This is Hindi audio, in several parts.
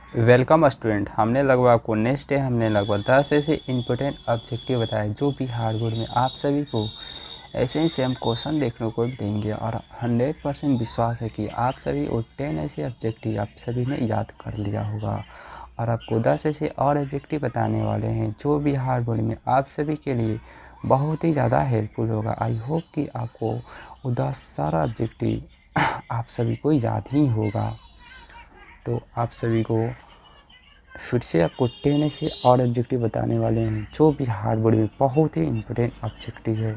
Welcome student. हमने लगभग आपको नेक्स्ट डे हमने लगभग 10 ऐसे इंपॉर्टेंट ऑब्जेक्टिव बताए जो भी हार्ड बोर्ड में आप सभी को ऐसे ही सेम क्वेश्चन देखने को देंगे और 100% विश्वास है कि आप सभी वो 10 ऐसे ऑब्जेक्टिव आप सभी ने याद कर लिया होगा। और आपको 10 ऐसे और ऑब्जेक्टिव बताने वाले हैं जो भी हार्ड बोर्ड में आप सभी के लिए बहुत ही ज़्यादा हेल्पफुल होगा। आई होप कि आपको वो 10 सारा ऑब्जेक्टिव आप सभी को याद ही होगा। तो आप सभी को फिर से आपको 10 ऐसे और ऑब्जेक्टिव बताने वाले हैं जो भी हार्ड बोर्ड में बहुत ही इम्पोर्टेंट ऑब्जेक्टिव है।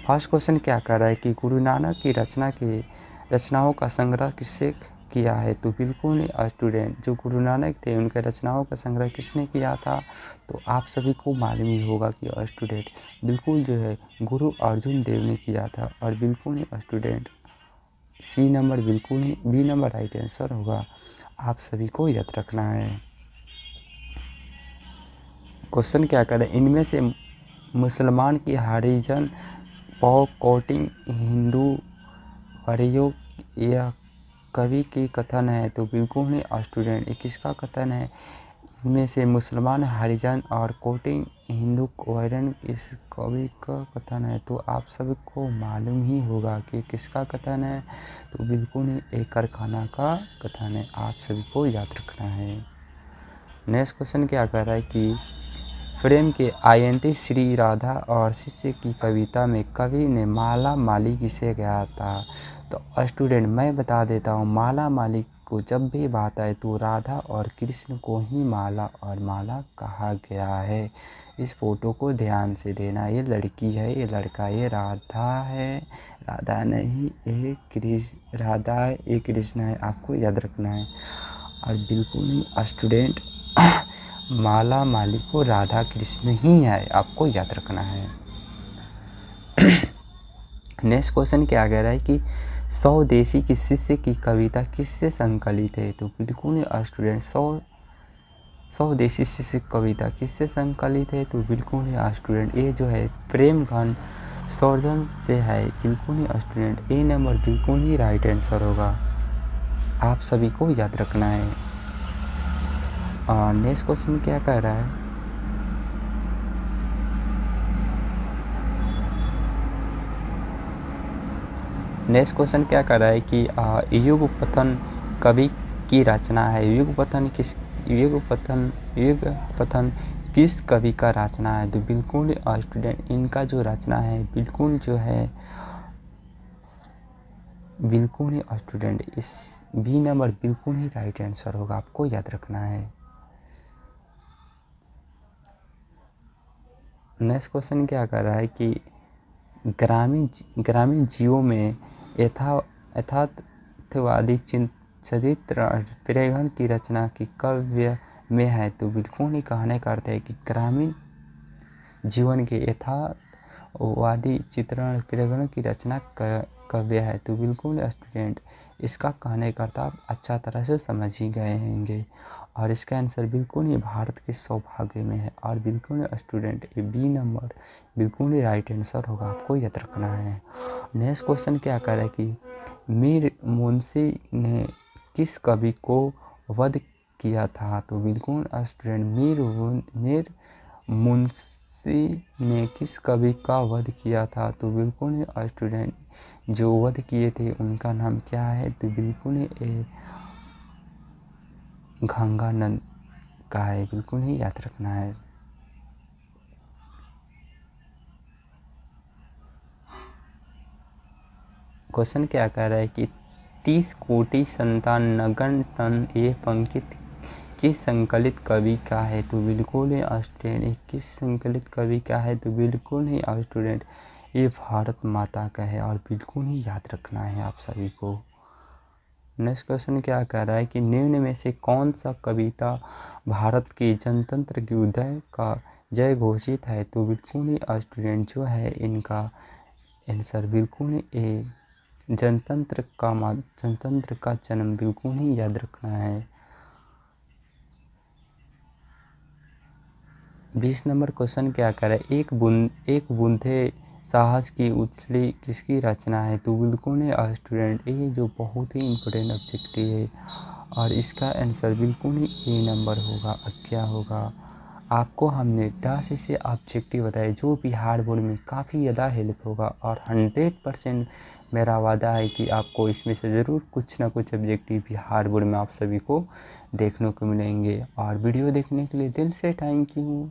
फर्स्ट क्वेश्चन क्या कर रहा है कि गुरु नानक की रचनाओं का संग्रह किससे किया है? तो बिल्कुल नहीं स्टूडेंट, जो गुरु नानक थे उनके रचनाओं का संग्रह किसने किया था? तो आप सभी को मालूम ही होगा कि स्टूडेंट बिल्कुल जो है गुरु अर्जुन देव ने किया था। और बिल्कुल नहीं स्टूडेंट, सी नंबर बिल्कुल नहीं, बी नंबर राइट आंसर होगा। आप सभी को याद रखना है। क्वेश्चन क्या करें, इनमें से मुसलमान की हरिजन पॉ कोटिंग हिंदू वरियो यह कवि की कथन है? तो बिल्कुल नहीं स्टूडेंट, ये किसका कथन है? इनमें से मुसलमान हरिजन और कोटिंग हिंदू वरियन इस कवि का कथन है। तो आप सबको मालूम ही होगा कि किसका कथन है। तो बिल्कुल नहीं एक कारखाना का कथन है। आप सभी को याद रखना है। नेक्स्ट क्वेश्चन क्या कर रहा है कि प्रेम के आयंती श्री राधा और शिष्य की कविता में कवि ने माला माली किसे गाया था? तो स्टूडेंट मैं बता देता हूँ, माला माली को जब भी बात आए तो राधा और कृष्ण को ही माला और माला कहा गया है। इस फोटो को ध्यान से देना, ये लड़की है, ये लड़का, ये राधा है, राधा नहीं ये कृष्ण, राधा है ये कृष्ण है। आपको याद रखना है। और बिल्कुल नहीं स्टूडेंट, माला माली को राधा कृष्ण ही है, आपको याद रखना है। नेक्स्ट क्वेश्चन क्या कह रहा है कि स्वदेशी की शिष्य की कविता किससे संकलित है? तो बिल्कुल स्टूडेंट, स्वदेशी शिष्य कविता किससे संकलित है? तो बिल्कुल स्टूडेंट, ये जो है प्रेम घन सौजन से है। बिल्कुल स्टूडेंट, ए नंबर बिल्कुल ही राइट आंसर होगा। आप सभी को याद रखना है। नेक्स्ट क्वेश्चन क्या कह रहा है, नेक्स्ट क्वेश्चन क्या कर रहा है कि युगपतन कवि की रचना है? युगपतन किस कवि का रचना है? तो बिल्कुल स्टूडेंट, इनका जो रचना है बिल्कुल जो है बिल्कुल ही स्टूडेंट, इस बी नंबर बिल्कुल ही राइट आंसर होगा। आपको याद रखना है। नेक्स्ट क्वेश्चन क्या कर रहा है कि ग्रामीण जीवों में यथार्थवादी चरित्र प्रेरण की रचना की काव्य में है? तो बिल्कुल ही कहने का अर्थ है कि ग्रामीण जीवन के यथार्थवादी चित्रण प्रेरण की रचना काव्य है। तो बिल्कुल स्टूडेंट, इसका कहने का अर्थ आप अच्छा तरह से समझ ही गए होंगे। और इसका आंसर बिल्कुल ही भारत के सौभाग्य में है। और बिल्कुल स्टूडेंट, ये बी नंबर बिल्कुल ही राइट आंसर होगा। आपको याद रखना है। नेक्स्ट क्वेश्चन क्या कर रहा है कि मीर मुंशी ने किस कवि को वध किया था? तो बिल्कुल स्टूडेंट, मीर मुंशी ने किस कवि का वध किया था? तो बिल्कुल स्टूडेंट, जो वध किए थे उनका नाम क्या है? तो बिल्कुल गंगानंद का है। बिल्कुल ही याद रखना है। क्वेश्चन क्या कह रहा है कि 30 कोटि संतान नगन तन ये पंक्ति किस संकलित कवि का है? तो बिल्कुल ही स्टूडेंट, किस संकलित कवि का है? तो बिल्कुल ही स्टूडेंट, ये भारत माता का है। और बिल्कुल ही याद रखना है आप सभी को। नेक्स्ट क्वेश्चन क्या कह रहा है कि निम्न में से कौन सा कविता भारत के जनतंत्र के उदय का जय घोषित है? तो बिल्कुल ही स्टूडेंट, जो है इनका आंसर बिल्कुल ही जनतंत्र का जन्म, बिल्कुल ही याद रखना है। 20 नंबर क्वेश्चन क्या कह रहा है, एक बूंदे साहस की उछली किसकी रचना है? तो बिल्कुल ही स्टूडेंट, ये जो बहुत ही इम्पोर्टेंट ऑब्जेक्टिव है। और इसका आंसर बिल्कुल ही ए नंबर होगा। अब क्या होगा, आपको हमने 10 ऐसे ऑब्जेक्टिव बताए जो बिहार बोर्ड में काफ़ी ज़्यादा हेल्प होगा, और 100% मेरा वादा है कि आपको इसमें से ज़रूर कुछ ना कुछ ऑब्जेक्टिव बिहार बोर्ड में आप सभी को देखने को मिलेंगे। और वीडियो देखने के लिए दिल से थैंक यू।